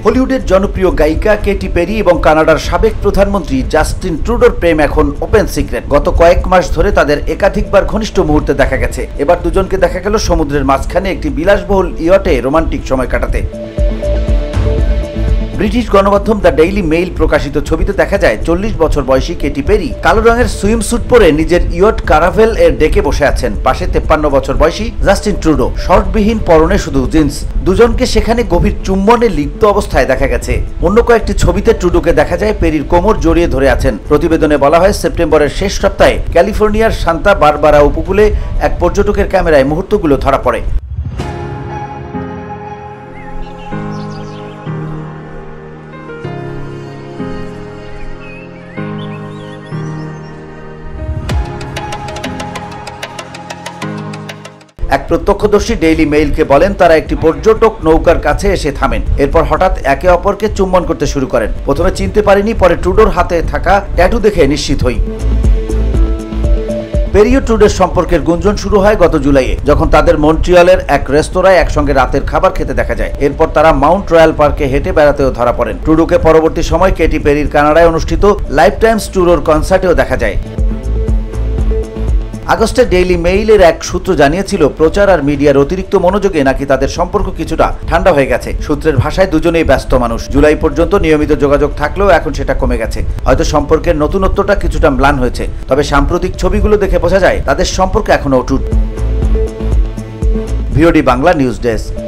হলিউডের জনপ্রিয় গায়িকা কেটি পেরি এবং কানাডার সাবেক প্রধানমন্ত্রী জাস্টিন ট্রুডোর প্রেম এখন ওপেন সিক্রেট। গত কয়েক মাস ধরে তাদের একাধিকবার ঘনিষ্ঠ মুহূর্তে দেখা গেছে। এবার দুজনকে দেখা গেল সমুদ্রের মাঝখানে একটি বিলাসবহুল ইয়টে রোমান্টিক সময় কাটাতে। ব্রিটিশ গণমাধ্যম দ্য ডেইলি মেইল প্রকাশিত ছবিতে দেখা যায় 40 বছর বয়সী কেটি পেরি কালো রঙের সুইমস্যুট পরে নিজের ইয়ট কারাভেল এর ডেকে বসে আছেন। পাশে 53 বছর বয়সী জাস্টিন ট্রুডো, শর্টবিহীন পরনে শুধু জিন্স। দুজনকে সেখানে গভীর চুম্বনে লিপ্ত অবস্থায় দেখা গেছে। অন্য কয়েকটি ছবিতে ট্রুডোকে দেখা যায় পেরির কোমর জড়িয়ে ধরে আছেন। প্রতিবেদনে বলা হয়, সেপ্টেম্বরের শেষ সপ্তাহে ক্যালিফোর্নিয়ার সান্তা বারবারা উপকূলে এক পর্যটকের ক্যামেরায় মুহূর্তগুলো ধরা পড়ে। এক প্রত্যক্ষদর্শী ডেইলি মেইলকে বলেন, তারা একটি পর্যটক নৌকার কাছে এসে থামেন। এরপর হঠাৎ একে অপরকে চুম্বন করতে শুরু করেন। প্রথমে চিনতে পারিনি, পরে ট্রুডোর হাতে থাকা ট্যাটু দেখে নিশ্চিত হই। পেরি ও ট্রুডোর সম্পর্কের গুঞ্জন শুরু হয় গত জুলাইয়ে, যখন তাদের মন্ট্রিয়লের এক রেস্তোরাঁয় একসঙ্গে রাতের খাবার খেতে দেখা যায়। এরপর তারা মাউন্ট রয়্যাল পার্কে হেঁটে বেড়াতেও ধরা পড়েন। ট্রুডোকে পরবর্তী সময় কেটি পেরির কানাডায় অনুষ্ঠিত লাইফ টাইমস ট্যুরের কনসার্টেও দেখা যায়। আগস্টে ডেইলি মেইলের এক সূত্র জানিয়েছিল, প্রচার আর মিডিয়ার অতিরিক্ত মনোযোগে নাকি তাদের সম্পর্ক কিছুটা ঠান্ডা হয়ে গেছে। সূত্রের ভাষায় দুজনেই ব্যস্ত মানুষ। জুলাই পর্যন্ত নিয়মিত যোগাযোগ থাকলেও এখন সেটা কমে গেছে। হয়তো সম্পর্কের নতুনত্বটা কিছুটা ম্লান হয়েছে, তবে সাম্প্রতিক ছবিগুলো দেখে বোঝা যায় তাদের সম্পর্ক এখনো অটুট। VOD Bangla news desk.